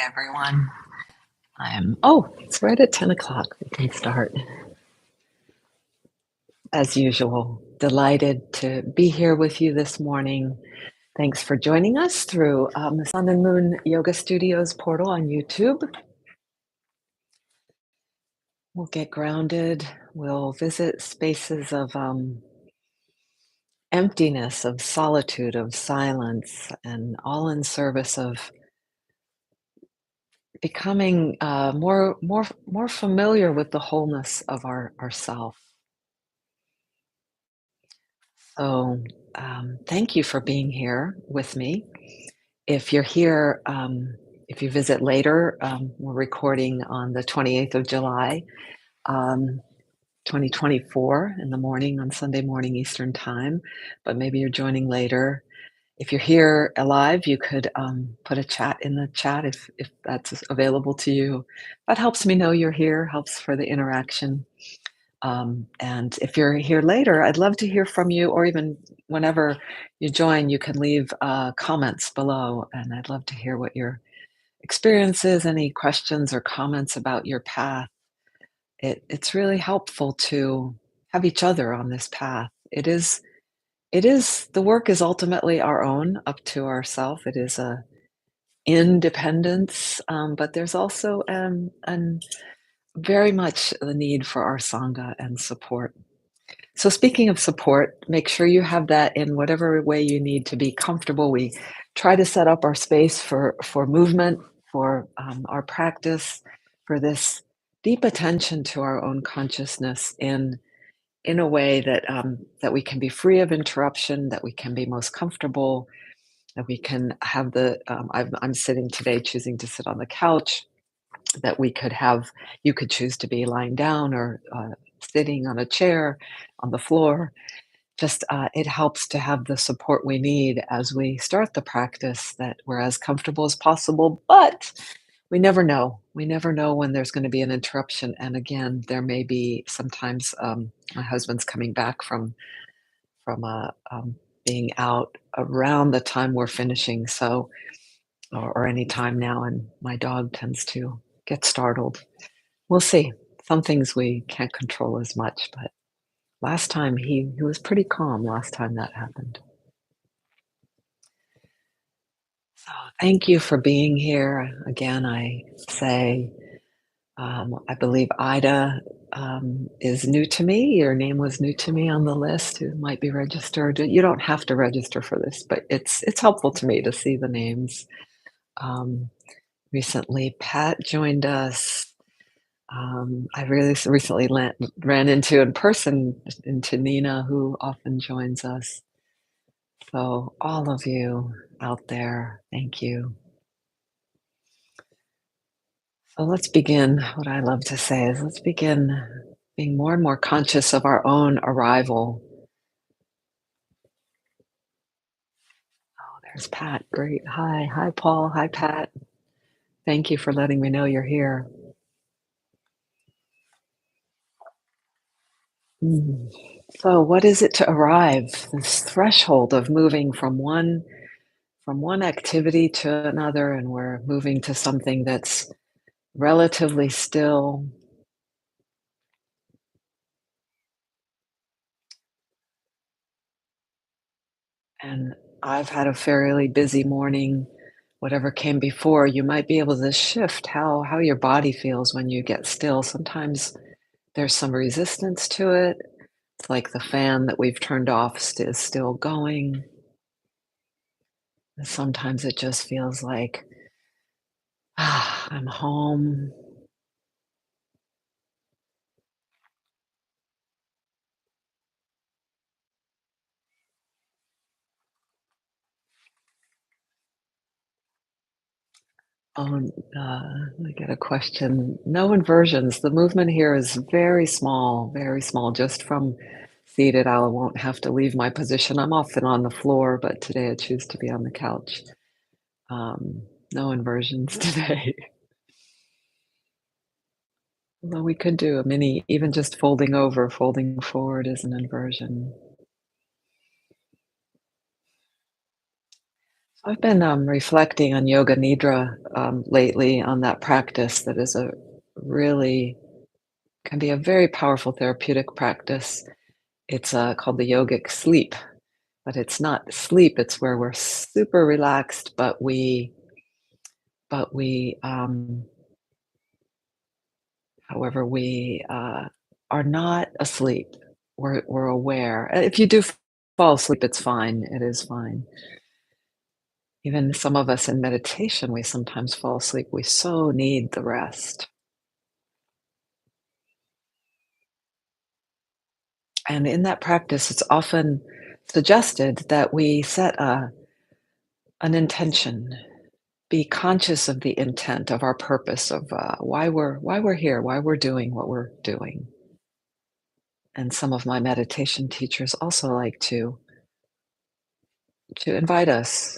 everyone. Oh, it's right at 10 o'clock. We can start. As usual, delighted to be here with you this morning. Thanks for joining us through the Sun and Moon Yoga Studios portal on YouTube. We'll get grounded. We'll visit spaces of emptiness, of solitude, of silence, and all in service of becoming more familiar with the wholeness of ourself. So, thank you for being here with me. If you're here, if you visit later, we're recording on the 28th of July, um, 2024 in the morning, on Sunday morning Eastern Time, but maybe you're joining later. If you're here alive, you could put a chat in the chat if that's available to you. That helps me know you're here, helps for the interaction. And if you're here later, I'd love to hear from you, or even whenever you join, you can leave comments below, and I'd love to hear what your experience is, any questions or comments about your path. It's really helpful to have each other on this path. The work is ultimately our own, up to ourself. It is a independence, but there's also an very much the need for our sangha and support. So speaking of support, make sure you have that in whatever way you need to be comfortable. We try to set up our space for movement, for our practice, for this deep attention to our own consciousness in a way that we can be free of interruption, that we can be most comfortable, that we can have I'm sitting today, choosing to sit on the couch, that we could have. You could choose to be lying down or sitting on a chair, on the floor. Just it helps to have the support we need as we start the practice, that we're as comfortable as possible, but we never know. We never know when there's going to be an interruption. And again, there may be sometimes. My husband's coming back from being out around the time we're finishing, so or any time now, and my dog tends to get startled. We'll see. Some things we can't control as much, but last time he was pretty calm last time that happened. So thank you for being here. Again, I say, I believe Ida is new to me. Your name was new to me on the list. Who might be registered. You don't have to register for this, but it's helpful to me to see the names. Um, Recently, Pat joined us. I really recently ran into in person into Nina, who often joins us. So all of you out there, thank you. So let's begin. What I love to say is let's begin being more and more conscious of our own arrival. Oh, there's Pat. Great. Hi. Hi, Paul. Hi, Pat. Thank you for letting me know you're here. Mm. So what is it to arrive? This threshold of moving from one activity to another, and we're moving to something that's relatively still. And I've had a fairly busy morning. Whatever came before, you might be able to shift how your body feels when you get still. Sometimes there's some resistance to it. It's like the fan that we've turned off is still going. And sometimes it just feels like, I'm home. Oh, I get a question. No inversions. The movement here is very small. Just from seated, I won't have to leave my position. I'm often on the floor, but today I choose to be on the couch. Um, no inversions today. Although we could do a mini, even just folding over, folding forward is an inversion. I've been reflecting on yoga nidra lately on that practice that is a really can be a very powerful therapeutic practice. It's called the yogic sleep, but it's not sleep. It's where we're super relaxed, but we however, we are not asleep. We're aware. If you do fall asleep, it's fine. It is fine. Even some of us in meditation, we sometimes fall asleep. We so need the rest. And in that practice, it's often suggested that we set an intention, be conscious of the intent of our purpose of why we're here, why we're doing what we're doing. And some of my meditation teachers also like to invite us,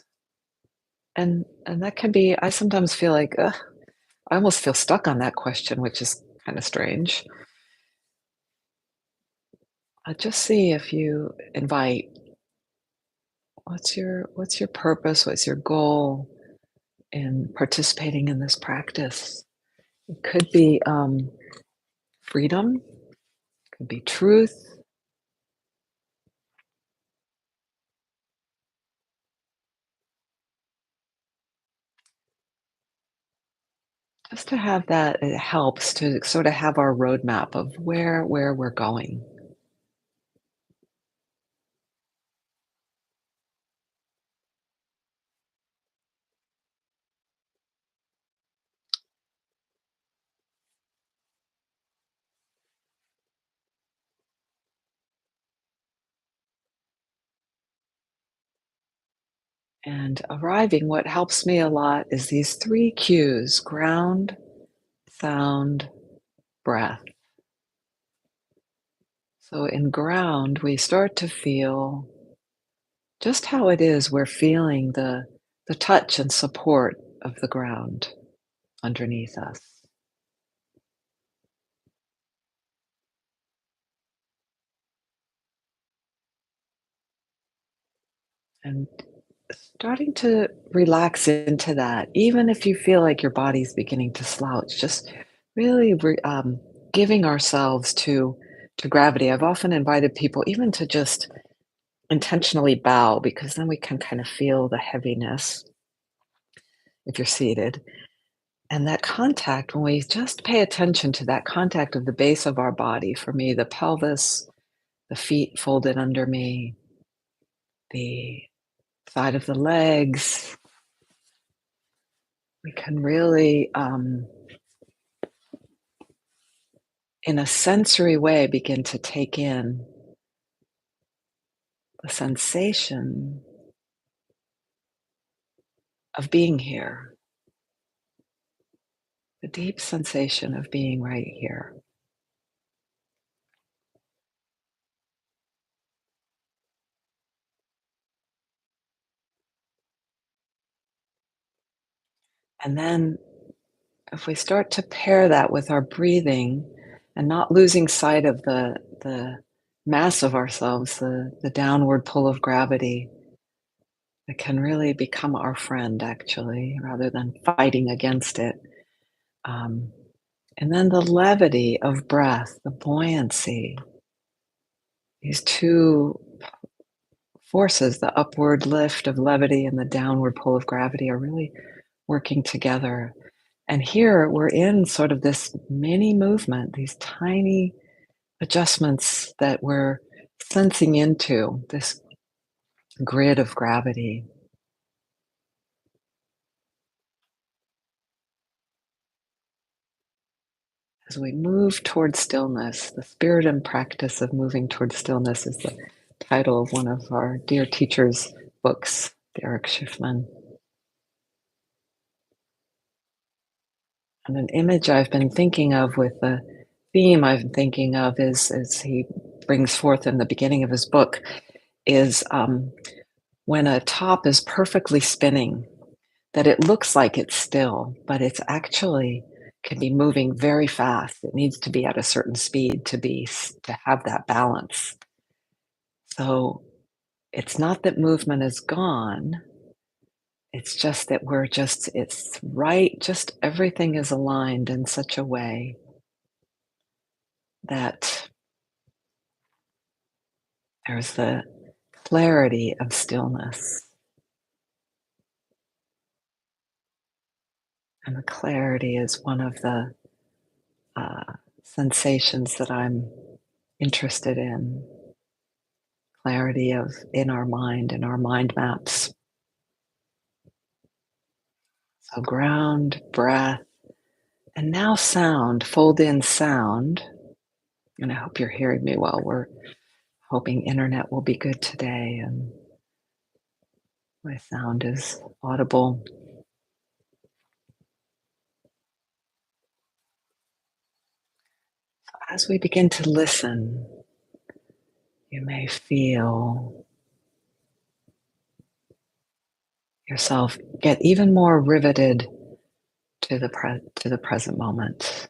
and that can be. I sometimes feel like I almost feel stuck on that question, which is kind of strange. Just see if you invite. What's your purpose? What's your goal in participating in this practice? It could be freedom, could be truth, just to have that. It helps to sort of have our roadmap of where we're going. And arriving, what helps me a lot is these three cues: ground, sound, breath. So in ground, we start to feel just how it is we're feeling the touch and support of the ground underneath us. And starting to relax into that, even if you feel like your body's beginning to slouch, just really giving ourselves to gravity. I've often invited people even to just intentionally bow because then we can kind of feel the heaviness if you're seated. And that contact, when we just pay attention to that contact of the base of our body, for me, the pelvis, the feet folded under me, the side of the legs, we can really, in a sensory way, begin to take in the sensation of being here, the deep sensation of being right here. And then if we start to pair that with our breathing and not losing sight of the mass of ourselves, the downward pull of gravity, it can really become our friend actually, rather than fighting against it. Um, and then the levity of breath, the buoyancy, these two forces, the upward lift of levity and the downward pull of gravity, are really working together. And here we're in sort of this mini movement, these tiny adjustments that we're sensing into this grid of gravity. As we move towards stillness, the spirit and practice of moving towards stillness is the title of one of our dear teacher's books, Derek Schiffman. And an image I've been thinking of with the theme I've been thinking of is, as he brings forth in the beginning of his book, is when a top is perfectly spinning, that it looks like it's still, but it's actually can be moving very fast. It needs to be at a certain speed to have that balance. So it's not that movement is gone, It's just that it's right, just everything is aligned in such a way that there's the clarity of stillness. And the clarity is one of the uh, sensations that I'm interested in. Clarity of in our mind maps. So ground, breath, and now sound. Fold in sound. And I hope you're hearing me well. We're hoping internet will be good today and my sound is audible. As we begin to listen, you may feel yourself get even more riveted to to the present moment.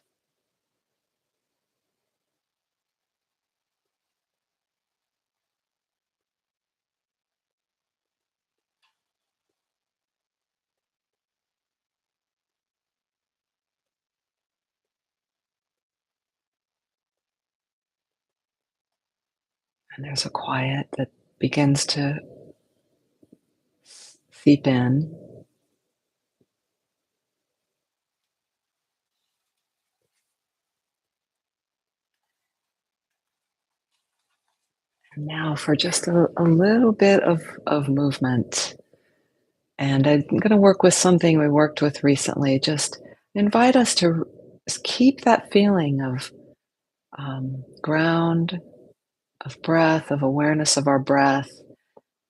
And there's a quiet that begins to seep in. And now for just a little bit of movement. And I'm going to work with something we worked with recently. Just invite us to just keep that feeling of ground, of breath, of awareness of our breath,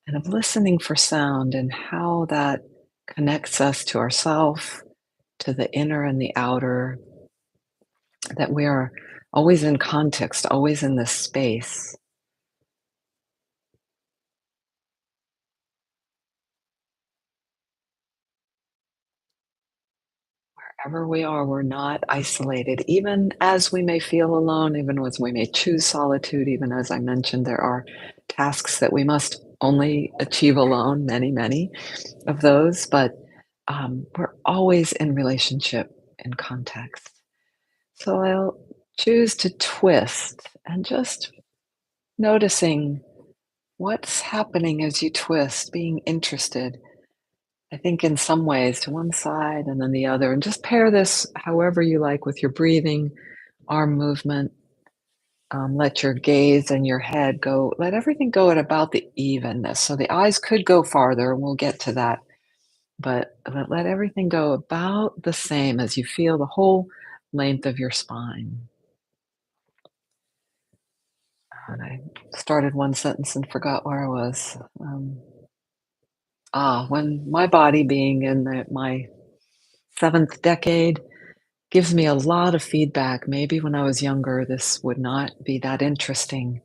and of listening for sound and how that connects us to ourself, to the inner and the outer, that we are always in context, always in this space. Wherever we are, we're not isolated, even as we may feel alone, even as we may choose solitude, even as I mentioned, there are tasks that we must only achieve alone, many, many of those, but we're always in relationship in context. So I'll choose to twist and just noticing what's happening as you twist, being interested, I think, in some ways to one side and then the other, and just pair this however you like with your breathing, arm movement. Let your gaze and your head go, let everything go at about the evenness. So the eyes could go farther, and we'll get to that, but let everything go about the same as you feel the whole length of your spine. And I started one sentence and forgot where I was. When my body being in my seventh decade gives me a lot of feedback. Maybe when I was younger, this would not be that interesting,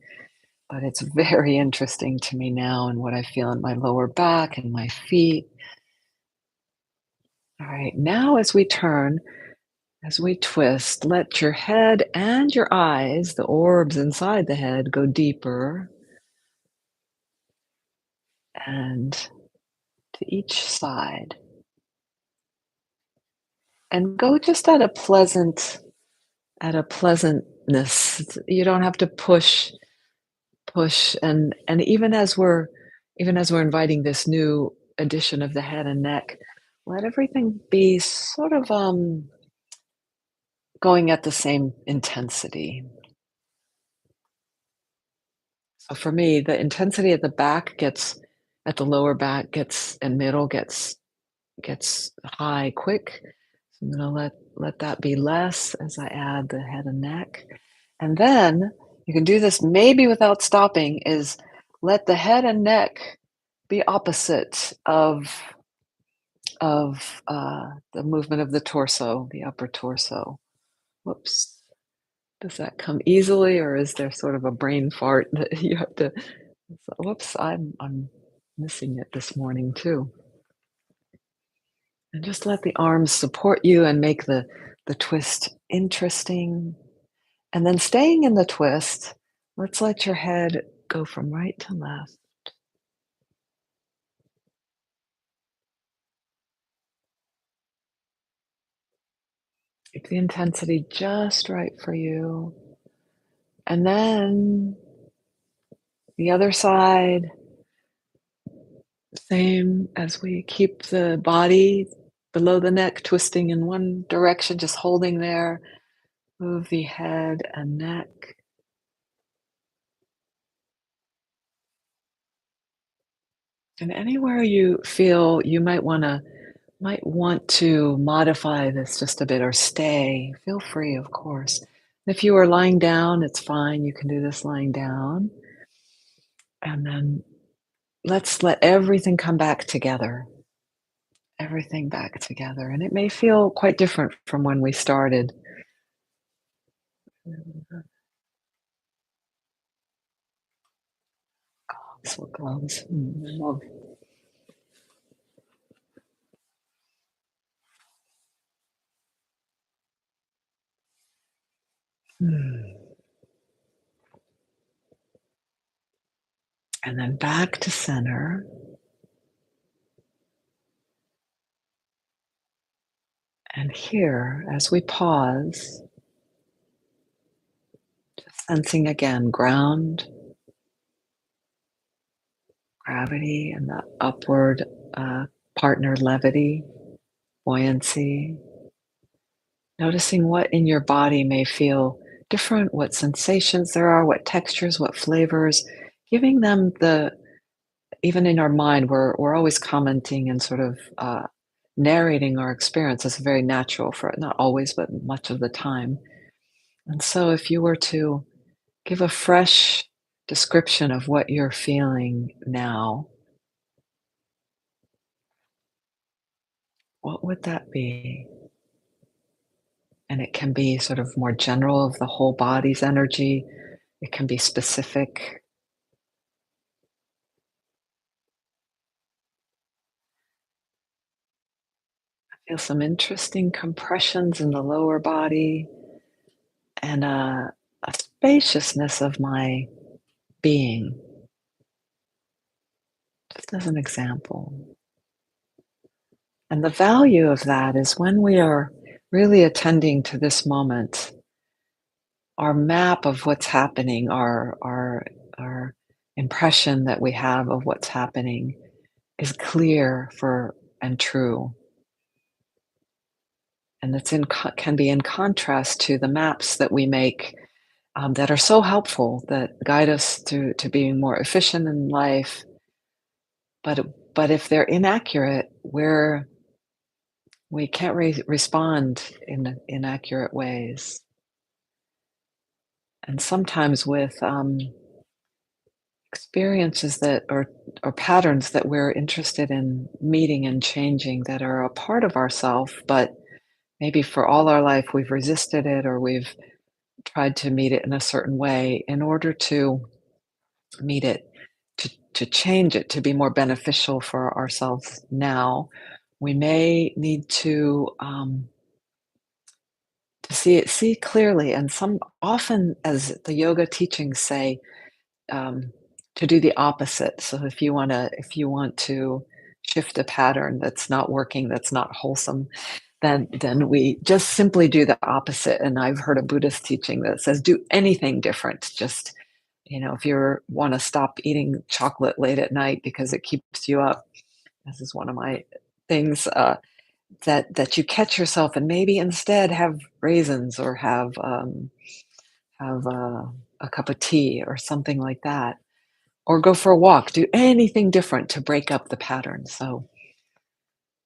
but it's very interesting to me now and what I feel in my lower back and my feet. All right, now as we twist, let your head and your eyes, the orbs inside the head, go deeper and to each side. And go just at a pleasantness. You don't have to push, and even as we're inviting this new addition of the head and neck, let everything be sort of going at the same intensity. So for me, the intensity at the lower back gets and middle gets high quick. So I'm gonna let that be less as I add the head and neck. And then you can do this maybe without stopping, is let the head and neck be opposite of the movement of the torso, the upper torso. Whoops. Does that come easily, or is there sort of a brain fart that you have to whoops, I'm missing it this morning too. And just let the arms support you and make the twist interesting. And then staying in the twist, let's let your head go from right to left. Keep the intensity just right for you. And then the other side, same as we keep the body below the neck twisting in one direction, just holding there. Move the head and neck. And anywhere you feel you might want to modify this just a bit or stay, feel free, of course. If you are lying down, it's fine. You can do this lying down. And then let's let everything come back together. Everything back together. And it may feel quite different from when we started. So close. Love. Hmm. And then back to center. And here, as we pause, just sensing again ground, gravity, and the upward partner levity, buoyancy. Noticing what in your body may feel different, what sensations there are, what textures, what flavors, giving them the, even in our mind, we're always commenting and sort of narrating our experience. It's very natural for it, not always, but much of the time. And so if you were to give a fresh description of what you're feeling now, what would that be? And it can be sort of more general of the whole body's energy. It can be specific. Feel some interesting compressions in the lower body and a spaciousness of my being, just as an example. And the value of that is when we are really attending to this moment, our map of what's happening, our impression that we have of what's happening is clear for and true. And it's can be in contrast to the maps that we make that are so helpful that guide us to being more efficient in life. But if they're inaccurate, we can't respond in inaccurate ways. And sometimes with experiences that or patterns that we're interested in meeting and changing that are a part of ourself, but maybe for all our life we've resisted it or we've tried to meet it in a certain way in order to meet it, to change it to be more beneficial for ourselves now, we may need to see clearly. And some often, as the yoga teachings say, um, to do the opposite. So if you want to shift a pattern that's not working, that's not wholesome, then we just simply do the opposite. And I've heard a Buddhist teaching that says do anything different. Just if you want to stop eating chocolate late at night because it keeps you up, this is one of my things, that you catch yourself and maybe instead have raisins or have a cup of tea or something like that, or go for a walk. Do anything different to break up the pattern. So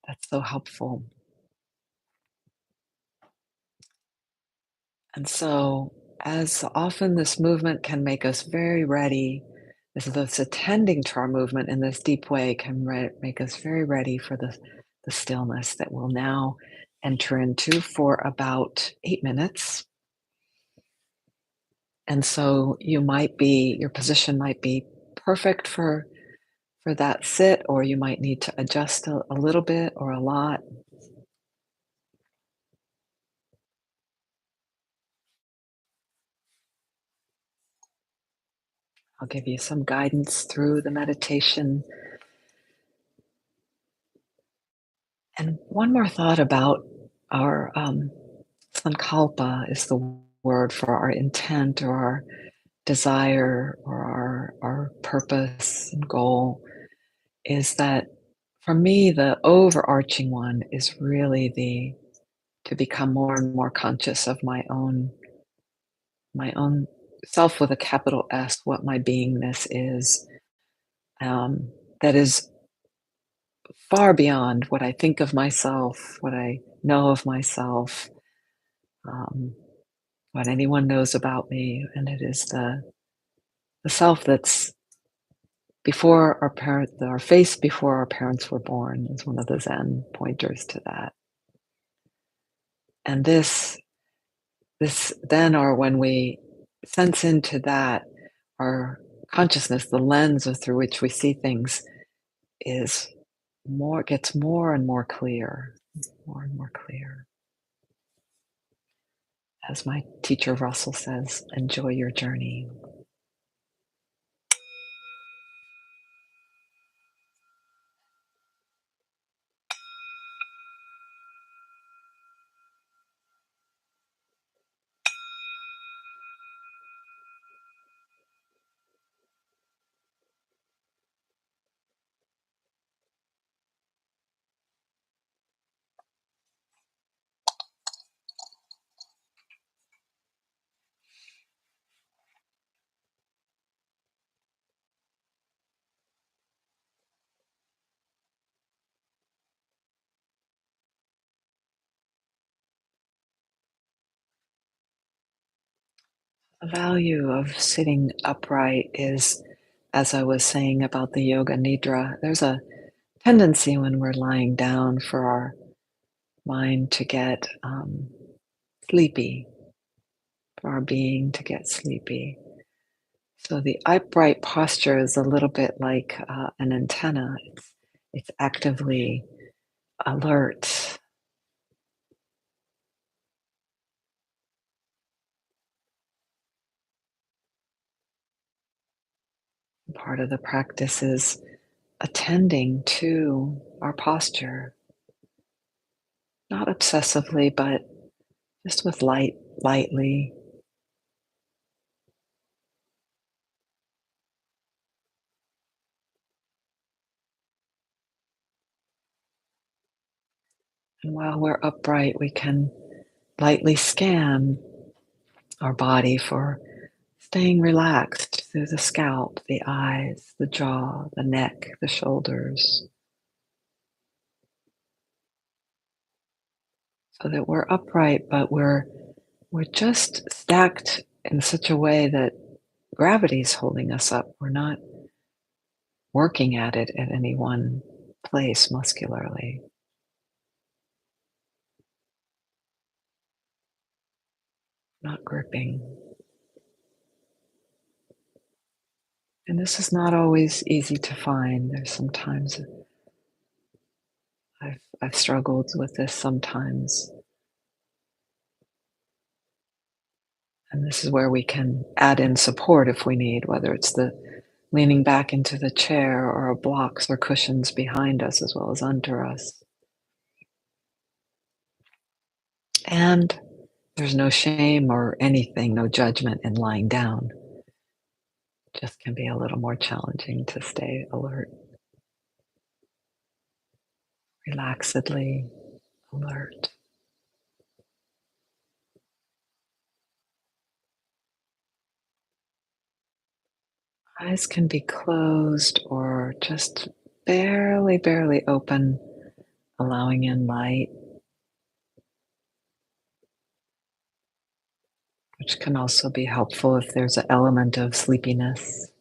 that's so helpful. And so, as often this movement can make us very ready, this attending to our movement in this deep way can make us very ready for the stillness that we'll now enter into for about 8 minutes. And so your position might be perfect for that sit, or you might need to adjust a little bit or a lot. I'll give you some guidance through the meditation. And one more thought about our sankalpa is the word for our intent or our desire or our purpose and goal, is that for me, the overarching one is really the to become more and more conscious of my own self with a capital S, what my beingness is, that is far beyond what I think of myself, what I know of myself, um, what anyone knows about me, and it is the self that's our face before our parents were born is one of the Zen pointers to that. And this then, or when we sense into that, our consciousness, the lens through which we see things, is gets more and more clear, more and more clear. As my teacher Russell says, enjoy your journey. The value of sitting upright is, as I was saying about the yoga nidra, there's a tendency when we're lying down for our mind to get sleepy, for our being to get sleepy. So the upright posture is a little bit like an antenna. It's actively alert. Part of the practice is attending to our posture, not obsessively, but just with lightly. And while we're upright, we can lightly scan our body for staying relaxed through the scalp, the eyes, the jaw, the neck, the shoulders, so that we're upright, but we're just stacked in such a way that gravity's holding us up. We're not working at it at any one place muscularly, not gripping. And this is not always easy to find. There's sometimes I've struggled with this sometimes. And this is where we can add in support if we need, whether it's the leaning back into the chair or blocks or cushions behind us as well as under us. And there's no shame or anything, no judgment in lying down. It just can be a little more challenging to stay alert, relaxedly alert. Eyes can be closed or just barely open, allowing in light, which can also be helpful if there's an element of sleepiness.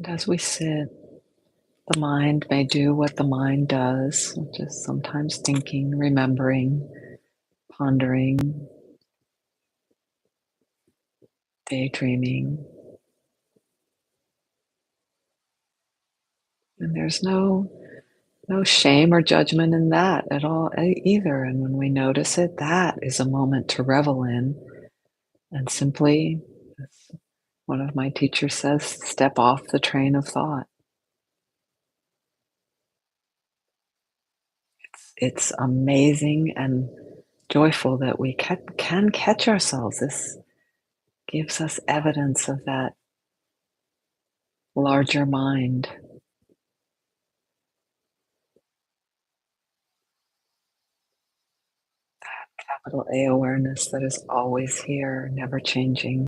And as we sit, the mind may do what the mind does, which is sometimes thinking, remembering, pondering, daydreaming. And there's no shame or judgment in that at all either. And when we notice it, that is a moment to revel in and simply, as one of my teachers says, step off the train of thought. It's amazing and joyful that we can catch ourselves. This gives us evidence of that larger mind, capital A awareness that is always here, never changing.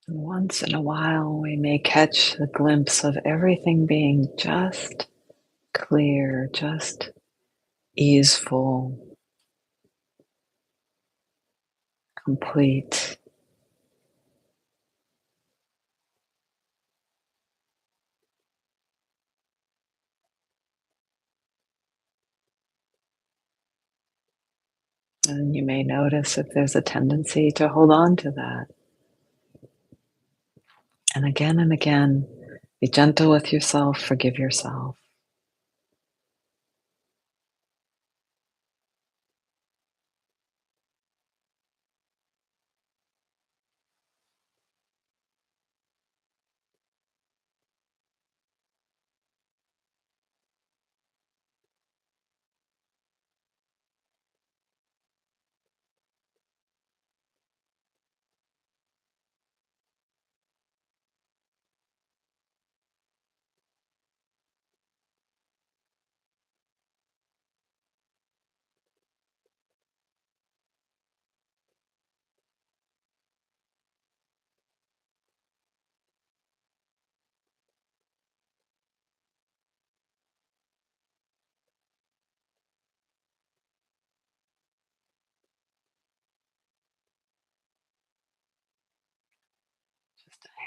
And once in a while, we may catch a glimpse of everything being just clear, just easeful, complete. And you may notice if there's a tendency to hold on to that. And again, be gentle with yourself, forgive yourself.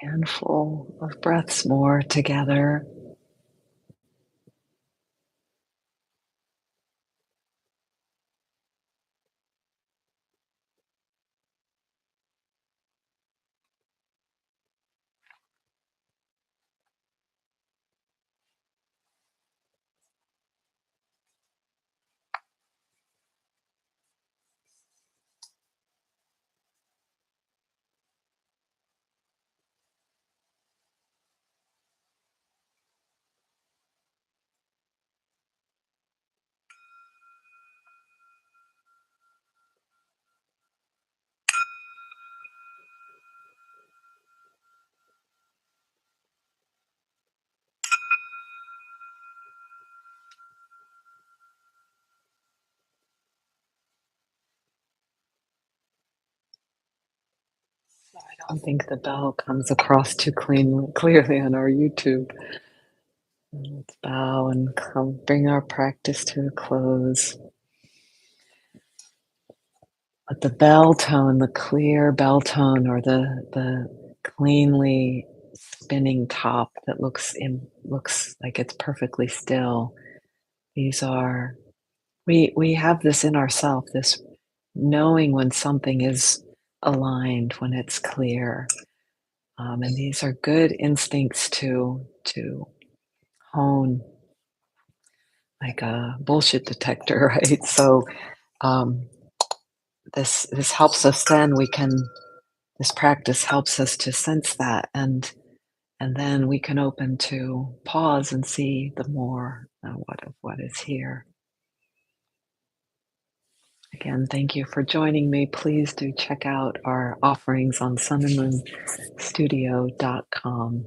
Handful of breaths more together. I don't think the bell comes across too clearly on our YouTube. Let's bow and bring our practice to a close. But the bell tone, the clear bell tone, or the cleanly spinning top that looks like it's perfectly still. These are we have this in ourself, this knowing when something is aligned, when it's clear, and these are good instincts to hone like a bullshit detector, right? So, um, this helps us then we can this practice helps us to sense that, and then we can open to pause and see the more, what of what is here. Again, thank you for joining me. Please do check out our offerings on sunandmoonstudio.com.